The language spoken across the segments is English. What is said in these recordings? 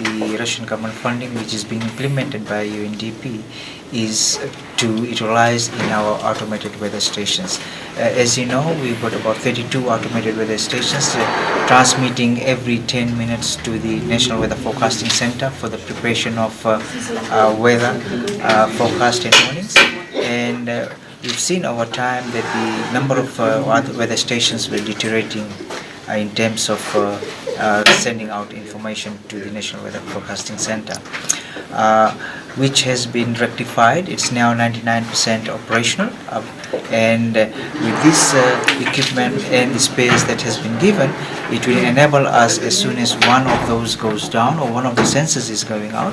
the Russian government funding which is being implemented by UNDP is to utilize in our automated weather stations. As you know, we've got about 32 automated weather stations transmitting every 10 minutes to the National Weather Forecasting Center for the preparation of weather forecast in mornings. And we've seen over time that the number of weather stations were deteriorating in terms of sending out information to the National Weather Forecasting Center, which has been rectified. It's now 99% operational, and with this equipment and the space that has been given, it will enable us, as soon as one of those goes down or one of the sensors is going out,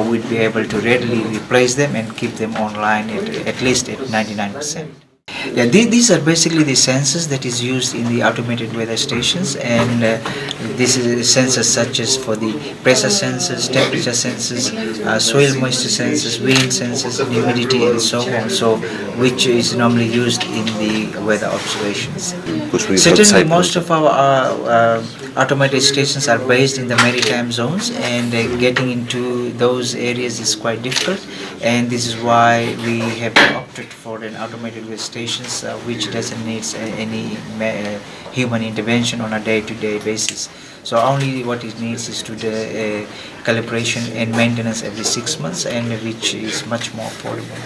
we'll be able to readily replace them and keep them online at least at 99%. Yeah, these are basically the sensors that is used in the automated weather stations, and this is sensors such as for the pressure sensors, temperature sensors, soil moisture sensors, wind sensors, humidity, and so on. So, which is normally used in the weather observations. Certainly, most of our automated stations are based in the maritime zones, and getting into those areas is quite difficult. And this is why we have opted for an automated weather stations which doesn't need any human intervention on a day-to-day basis. So only what it needs is to the calibration and maintenance every 6 months, and which is much more affordable.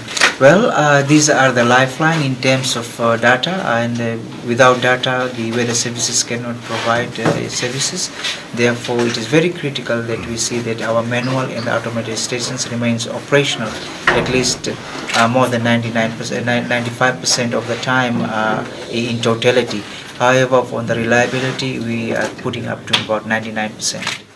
Well, these are the lifeline in terms of data, and without data the weather services cannot provide services. Therefore, it is very critical that we see that our manual and automated stations remains operational at least more than 95% of the time in totality. However, on the reliability, we are putting up to about 99%.